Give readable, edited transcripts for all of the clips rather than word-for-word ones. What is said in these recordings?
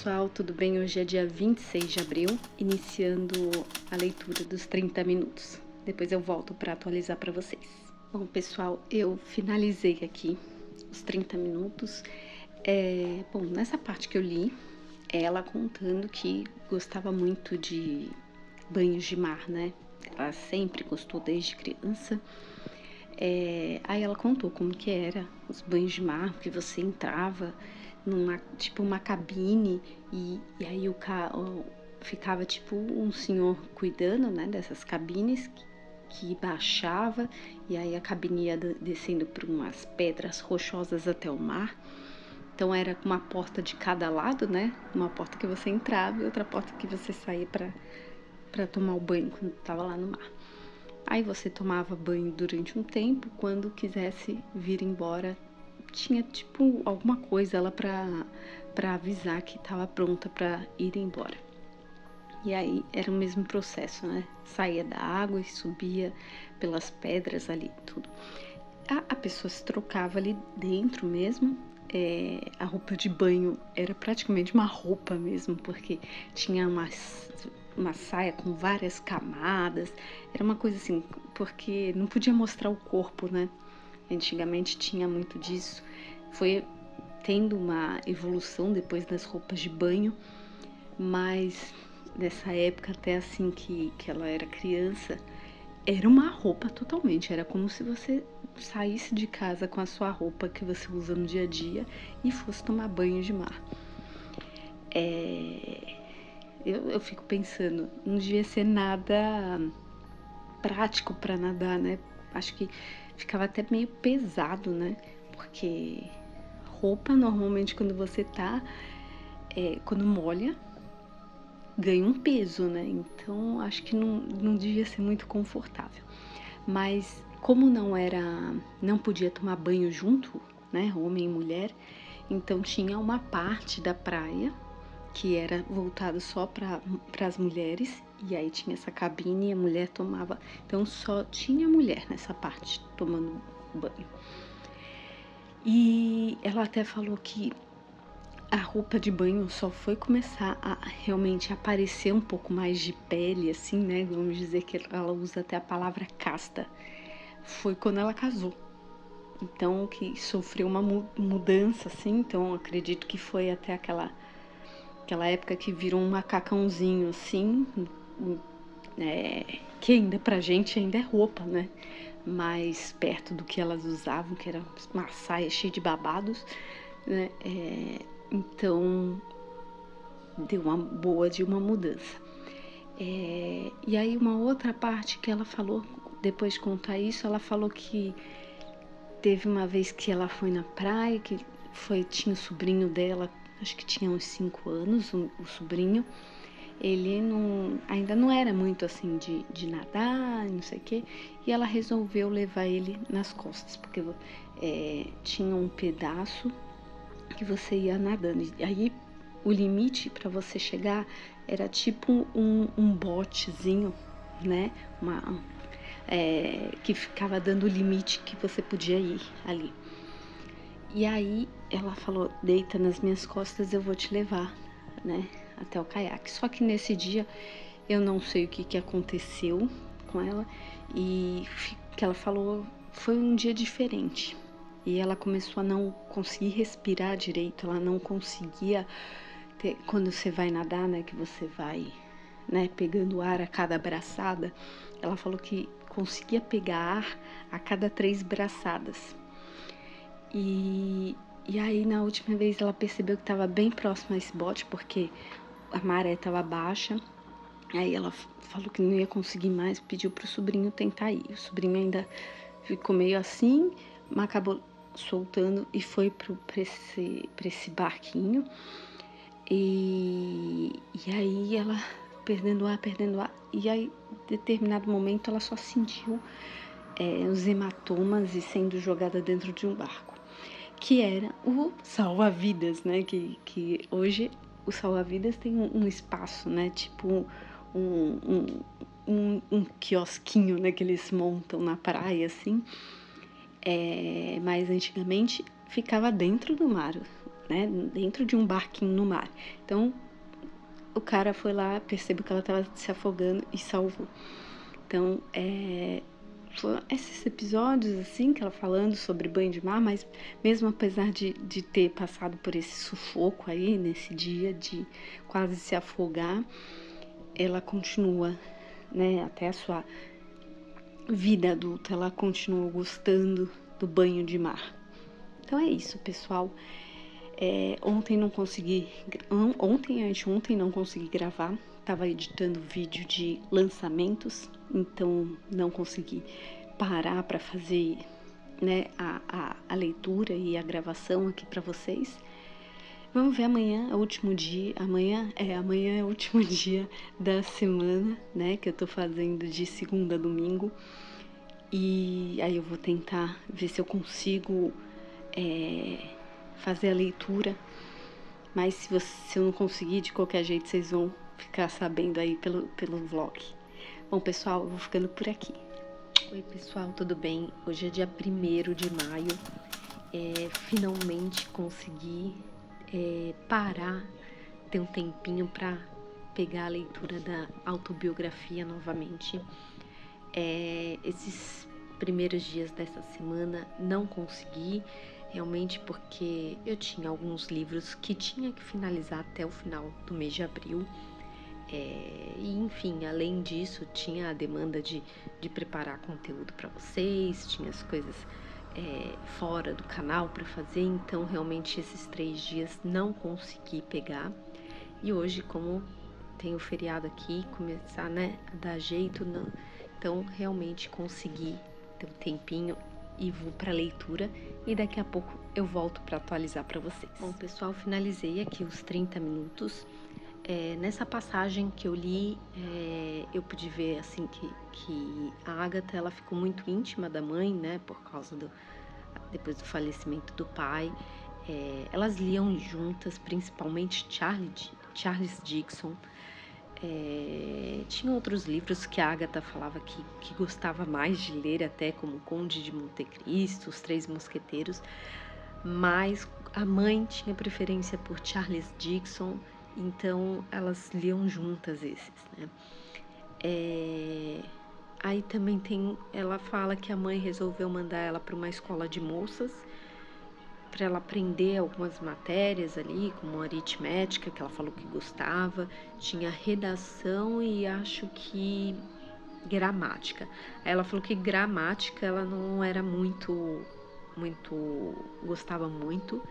pessoal, tudo bem? Hoje é dia 26 de abril, iniciando a leitura dos 30 minutos. Depois eu volto para atualizar para vocês. Bom, pessoal, eu finalizei aqui os 30 minutos. Bom, nessa parte que eu li, ela contando que gostava muito de banhos de mar, né? Ela sempre gostou desde criança. Aí ela contou como que era os banhos de mar, que você entrava numa, tipo, uma cabine e aí ficava tipo um senhor cuidando, né, dessas cabines que baixava e aí a cabine ia descendo por umas pedras rochosas até o mar. Então era uma porta de cada lado, né? Uma porta que você entrava e outra porta que você saía para tomar o banho quando estava lá no mar. Aí você tomava banho durante um tempo, quando quisesse vir embora, tinha tipo alguma coisa lá para avisar que estava pronta para ir embora. E aí era o mesmo processo, né? Saía da água e subia pelas pedras ali, tudo. A pessoa se trocava ali dentro mesmo. A roupa de banho era praticamente uma roupa mesmo, porque tinha uma saia com várias camadas. Era uma coisa assim, porque não podia mostrar o corpo, né? Antigamente tinha muito disso. Foi tendo uma evolução depois das roupas de banho, mas nessa época, até assim que ela era criança, era uma roupa totalmente. Era como se você saísse de casa com a sua roupa que você usa no dia a dia e fosse tomar banho de mar. Eu fico pensando, não devia ser nada prático para nadar, né? Acho que ficava até meio pesado, né? Porque roupa, normalmente, quando você tá, quando molha, ganha um peso, né? Então, acho que não devia ser muito confortável. Mas, como não podia tomar banho junto, né? Homem e mulher, então tinha uma parte da praia que era voltado só para as mulheres, e aí tinha essa cabine e a mulher tomava. Então só tinha mulher nessa parte tomando banho. E ela até falou que a roupa de banho só foi começar a realmente aparecer um pouco mais de pele, assim, né? Vamos dizer que ela usa até a palavra casta. Foi quando ela casou. Então, que sofreu uma mudança, assim. Então, acredito que foi até aquela época que virou um macacãozinho assim, que ainda pra gente ainda é roupa, né? Mais perto do que elas usavam, que era uma saia cheia de babados, né? Então, deu uma boa de uma mudança. E aí uma outra parte que ela falou, depois de contar isso, ela falou que teve uma vez que ela foi na praia, que tinha o sobrinho dela, acho que tinha uns 5 anos, o sobrinho. Ele ainda não era muito assim de nadar, não sei o quê, e ela resolveu levar ele nas costas, porque tinha um pedaço que você ia nadando. E aí o limite para você chegar era tipo um botezinho, né? Que ficava dando o limite que você podia ir ali. E aí ela falou, deita nas minhas costas, eu vou te levar, né, até o caiaque. Só que nesse dia eu não sei o que aconteceu com ela e que ela falou, foi um dia diferente. E ela começou a não conseguir respirar direito, ela não conseguia quando você vai nadar, né, que você vai, né, pegando ar a cada braçada. Ela falou que conseguia pegar ar a cada 3 braçadas. E aí, na última vez, ela percebeu que estava bem próximo a esse bote, porque a maré estava baixa. Aí ela falou que não ia conseguir mais, pediu pro sobrinho tentar ir. O sobrinho ainda ficou meio assim, mas acabou soltando e foi pra esse barquinho. E aí ela perdendo ar. E aí, em determinado momento, ela só sentiu os hematomas e sendo jogada dentro de um barco, que era o salva-vidas, né? Que hoje o salva-vidas tem um espaço, né? Tipo um quiosquinho, né? Que eles montam na praia, assim. Mas antigamente ficava dentro do mar né, dentro de um barquinho no mar. Então, o cara foi lá, percebeu que ela estava se afogando e salvou. Então, foram esses episódios, assim, que ela falando sobre banho de mar, mas mesmo apesar de ter passado por esse sufoco aí, nesse dia de quase se afogar, ela continua, né, até a sua vida adulta, ela continua gostando do banho de mar. Então é isso, pessoal. Ontem, anteontem não consegui gravar, estava editando vídeo de lançamentos, então não consegui parar para fazer, né, a leitura e a gravação aqui para vocês. Vamos ver amanhã, é o último dia. Amanhã é o último dia da semana, né, que eu tô fazendo de segunda a domingo. E aí eu vou tentar ver se eu consigo fazer a leitura. Mas se eu não conseguir, de qualquer jeito, vocês vão ficar sabendo aí pelo vlog. Bom, pessoal, eu vou ficando por aqui. Oi, pessoal, tudo bem? Hoje é dia 1º de maio. Finalmente consegui parar, ter um tempinho para pegar a leitura da autobiografia novamente. Esses primeiros dias dessa semana não consegui, realmente porque eu tinha alguns livros que tinha que finalizar até o final do mês de abril. E enfim, além disso, tinha a demanda de preparar conteúdo para vocês, tinha as coisas fora do canal para fazer, então realmente esses 3 dias não consegui pegar. E hoje, como tem o feriado aqui, começar, né, a dar jeito, não. Então realmente consegui ter um tempinho e vou para leitura e daqui a pouco eu volto para atualizar para vocês. Bom, pessoal, finalizei aqui os 30 minutos. Nessa passagem que eu li, eu pude ver assim que a Agatha, ela ficou muito íntima da mãe, né, por causa depois do falecimento do pai. Elas liam juntas, principalmente Charles Dickens. Tinha outros livros que a Agatha falava que gostava mais de ler, até como o Conde de Monte Cristo, Os Três Mosqueteiros, mas a mãe tinha preferência por Charles Dickens, então elas liam juntas esses, né? Aí também ela fala que a mãe resolveu mandar ela para uma escola de moças, para ela aprender algumas matérias ali, como aritmética, que ela falou que gostava, tinha redação e acho que gramática. Aí ela falou que gramática ela não era muito gostava muito,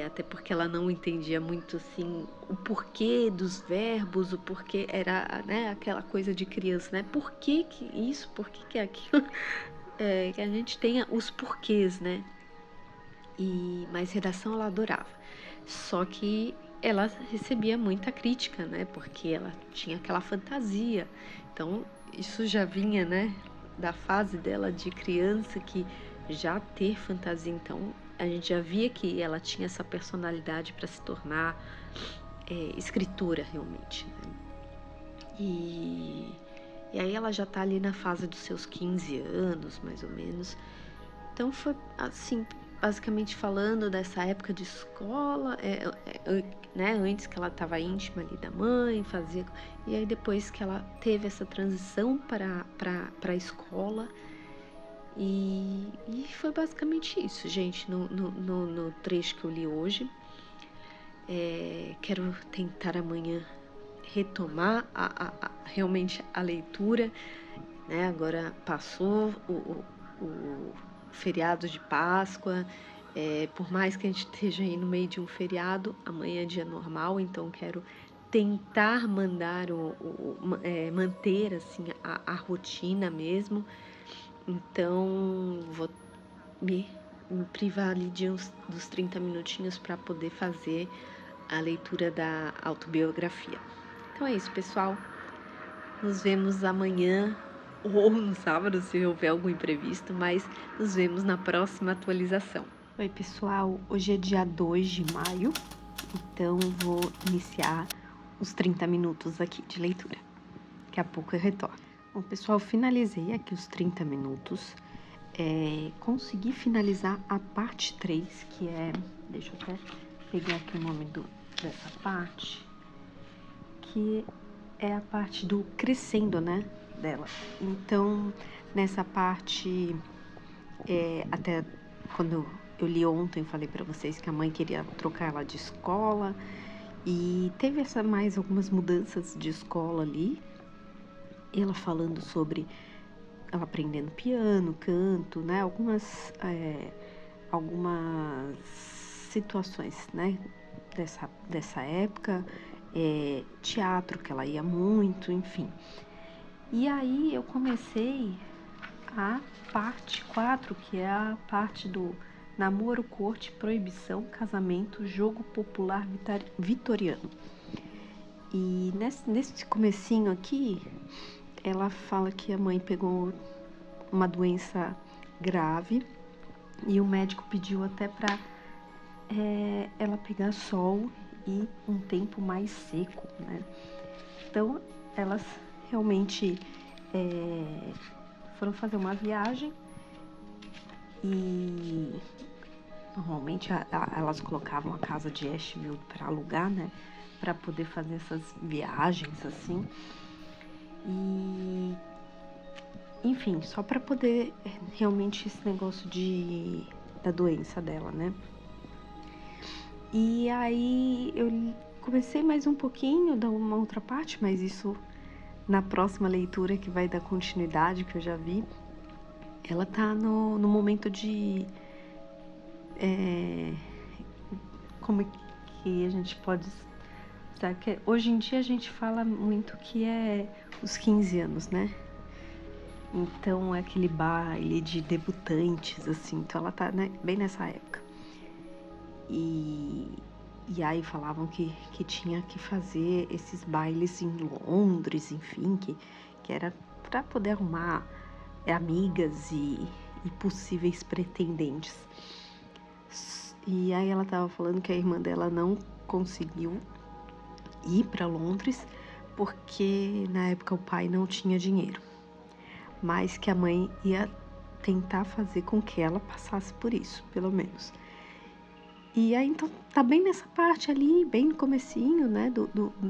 até porque ela não entendia muito assim o porquê dos verbos, o porquê era, né, aquela coisa de criança, né? Por que isso, por que aquilo? Que a gente tenha os porquês, né? Mas redação ela adorava. Só que ela recebia muita crítica, né? Porque ela tinha aquela fantasia. Então, isso já vinha, né, da fase dela de criança, que já ter fantasia. Então, a gente já via que ela tinha essa personalidade para se tornar escritora, realmente, né? E aí ela já tá ali na fase dos seus 15 anos, mais ou menos. Então, foi assim, basicamente falando dessa época de escola, né, antes que ela estava íntima ali da mãe, e aí depois que ela teve essa transição para a escola, e foi basicamente isso, gente, no trecho que eu li hoje. Quero tentar amanhã retomar realmente a leitura, né? Agora passou o feriado de Páscoa, por mais que a gente esteja aí no meio de um feriado, amanhã é dia normal, então quero tentar manter assim a rotina mesmo. Então vou me privar ali dos 30 minutinhos para poder fazer a leitura da autobiografia. Então é isso, pessoal. Nos vemos amanhã ou no sábado, se houver algum imprevisto, mas nos vemos na próxima atualização. Oi, pessoal. Hoje é dia 2 de maio, então vou iniciar os 30 minutos aqui de leitura. Daqui a pouco eu retorno. Bom, pessoal, finalizei aqui os 30 minutos. consegui finalizar a parte 3, que é... Deixa eu até pegar aqui o nome dessa parte, que é a parte do crescendo, né, dela. Então, nessa parte, até quando eu li ontem, eu falei para vocês que a mãe queria trocar ela de escola, e teve mais algumas mudanças de escola ali, ela falando sobre ela aprendendo piano, canto, né, algumas situações, né, dessa época, teatro que ela ia muito, enfim. E aí eu comecei a parte 4, que é a parte do namoro, corte, proibição, casamento, jogo popular vitoriano. E nesse comecinho aqui, ela fala que a mãe pegou uma doença grave e o médico pediu até para ela pegar sol e um tempo mais seco, né? Então, elas realmente foram fazer uma viagem e normalmente elas colocavam a casa de Asheville para alugar, né? Para poder fazer essas viagens assim. E, enfim, só para poder realmente esse negócio da doença dela, né? E aí eu comecei mais um pouquinho, dar uma outra parte, mas isso na próxima leitura que vai dar continuidade, que eu já vi. Ela tá no momento de... como é que a gente pode... Sabe, que hoje em dia a gente fala muito que é os 15 anos, né? Então é aquele baile de debutantes, assim. Então ela tá, né, bem nessa época. E aí falavam que tinha que fazer esses bailes em Londres, enfim, que era para poder arrumar amigas e possíveis pretendentes. E aí ela tava falando que a irmã dela não conseguiu ir para Londres porque na época o pai não tinha dinheiro, mas que a mãe ia tentar fazer com que ela passasse por isso, pelo menos. E aí, então, tá bem nessa parte ali, bem no comecinho, né,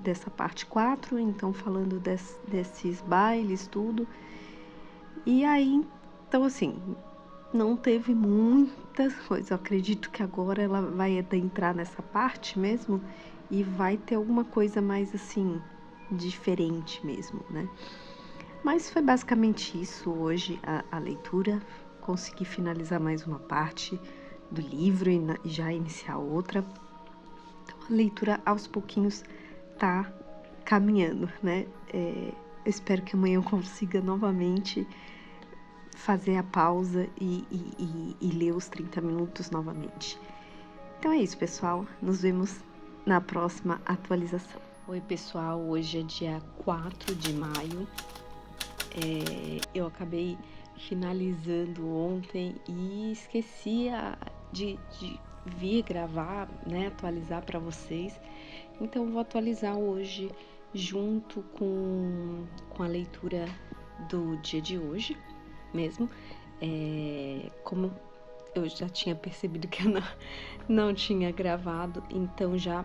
dessa parte 4, então falando desses bailes, tudo. E aí, então, assim, não teve muitas coisas. Eu acredito que agora ela vai adentrar nessa parte mesmo e vai ter alguma coisa mais, assim, diferente mesmo, né. Mas foi basicamente isso hoje, a leitura. Consegui finalizar mais uma parte do livro e já iniciar outra. Então, a leitura aos pouquinhos tá caminhando, né? Eu espero que amanhã eu consiga novamente fazer a pausa e ler os 30 minutos novamente. Então é isso, pessoal. Nos vemos na próxima atualização. Oi, pessoal. Hoje é dia 4 de maio. Eu acabei finalizando ontem e esqueci de vir gravar, né, atualizar para vocês. Então vou atualizar hoje junto com a leitura do dia de hoje mesmo. Como eu já tinha percebido que eu não tinha gravado, então já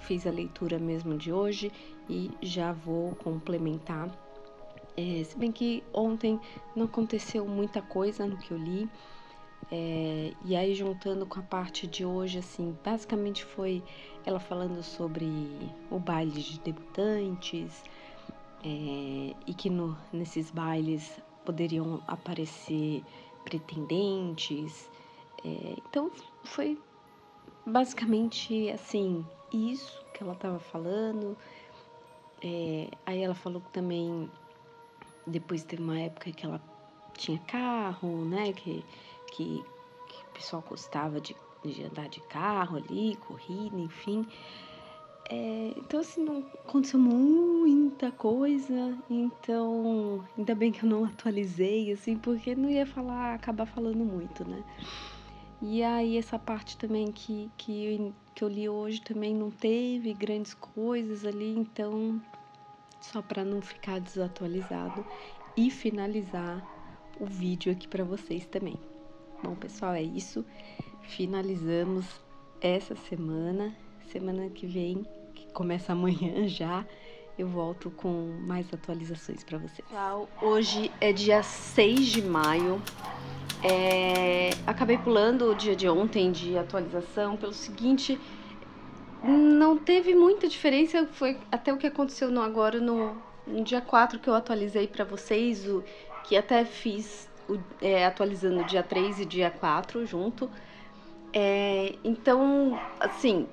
fiz a leitura mesmo de hoje e já vou complementar. Se bem que ontem não aconteceu muita coisa no que eu li, e aí juntando com a parte de hoje, assim, basicamente foi ela falando sobre o baile de debutantes, e que nesses bailes poderiam aparecer pretendentes. Então foi basicamente assim, isso que ela estava falando. Aí ela falou que também depois teve uma época que ela tinha carro, né? Que o pessoal gostava de andar de carro ali, corrida, enfim. Então, assim, não aconteceu muita coisa, então ainda bem que eu não atualizei, assim, porque não ia acabar falando muito, né? E aí essa parte também que eu li hoje também não teve grandes coisas ali, então só para não ficar desatualizado e finalizar o vídeo aqui para vocês também. Bom, pessoal, é isso. Finalizamos essa semana. Semana que vem, que começa amanhã já, eu volto com mais atualizações para vocês. Pessoal, hoje é dia 6 de maio. Acabei pulando o dia de ontem de atualização pelo seguinte, não teve muita diferença, foi até o que aconteceu agora no dia 4 que eu atualizei para vocês, que até fiz atualizando dia 3 e dia 4 junto. Então, assim,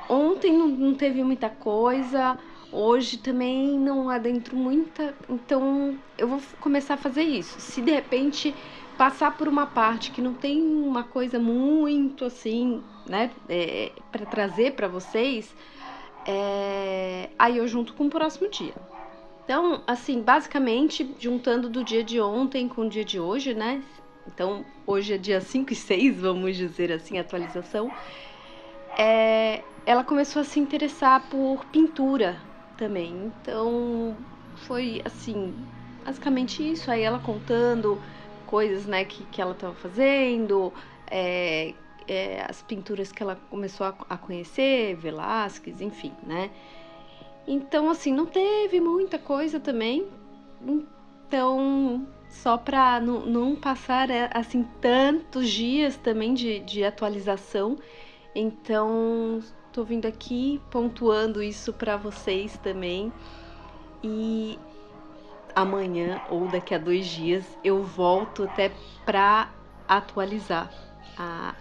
ontem não teve muita coisa, hoje também não adentro muita, então eu vou começar a fazer isso. Se de repente passar por uma parte que não tem uma coisa muito assim, né, para trazer para vocês, aí eu junto com o próximo dia. Então, assim, basicamente, juntando do dia de ontem com o dia de hoje, né? Então, hoje é dia 5 e 6, vamos dizer assim, atualização. Ela começou a se interessar por pintura também. Então, foi assim, basicamente isso. Aí ela contando coisas, né, que ela estava fazendo, as pinturas que ela começou a conhecer, Velázquez, enfim, né? Então, assim, não teve muita coisa também. Então, só para não passar, assim, tantos dias também de atualização. Então, tô vindo aqui pontuando isso para vocês também. E amanhã ou daqui a 2 dias eu volto até para atualizar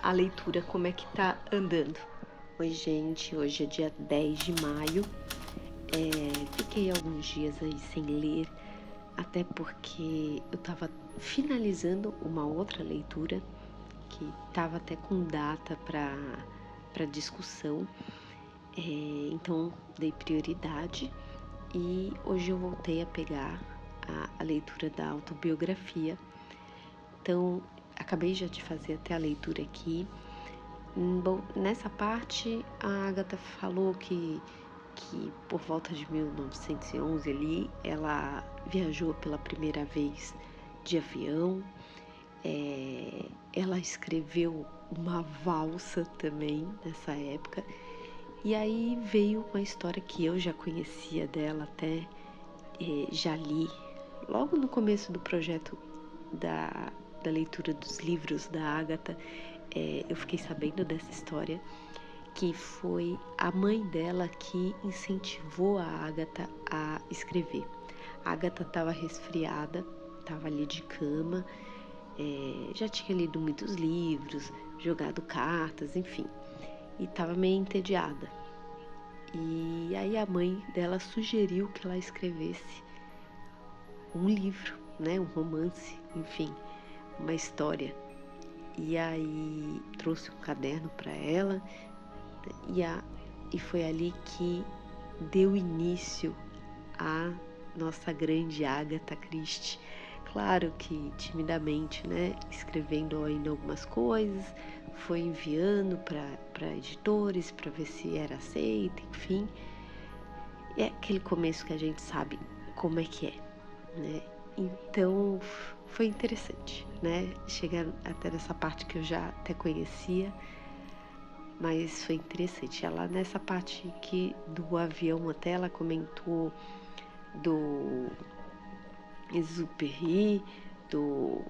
a leitura, como é que tá andando. Oi, gente, hoje é dia 10 de maio. Fiquei alguns dias aí sem ler, até porque eu estava finalizando uma outra leitura que estava até com data para discussão, então dei prioridade e hoje eu voltei a pegar a leitura da autobiografia. Então acabei já de fazer até a leitura aqui. Bom, nessa parte a Agatha falou que por volta de 1911 ali, ela viajou pela primeira vez de avião, ela escreveu uma valsa também nessa época, e aí veio uma história que eu já conhecia dela até, já li logo no começo do projeto da leitura dos livros da Agatha, eu fiquei sabendo dessa história, que foi a mãe dela que incentivou a Agatha a escrever. A Agatha estava resfriada, estava ali de cama, já tinha lido muitos livros, jogado cartas, enfim, e estava meio entediada. E aí a mãe dela sugeriu que ela escrevesse um livro, né, um romance, enfim, uma história. E aí trouxe um caderno para ela, e foi ali que deu início a nossa grande Agatha Christie. Claro que timidamente, né, escrevendo ainda algumas coisas, foi enviando para editores para ver se era aceita, enfim. É aquele começo que a gente sabe como é que é, né? Então foi interessante, né, chegar até nessa parte que eu já até conhecia. Mas foi interessante. Ela, nessa parte aqui do avião, até ela comentou do Exupéry, do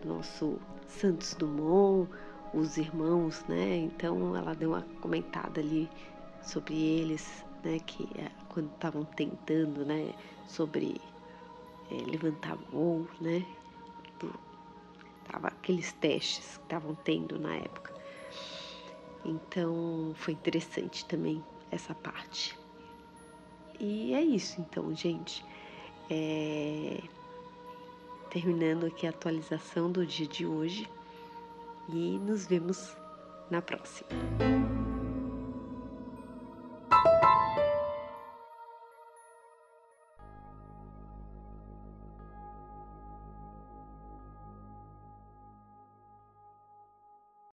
nosso Santos Dumont, os irmãos, né? Então ela deu uma comentada ali sobre eles, né? Que quando estavam tentando, né? Sobre levantar voo, né? Tava aqueles testes que estavam tendo na época. Então, foi interessante também essa parte. E é isso, então, gente. Terminando aqui a atualização do dia de hoje. E nos vemos na próxima.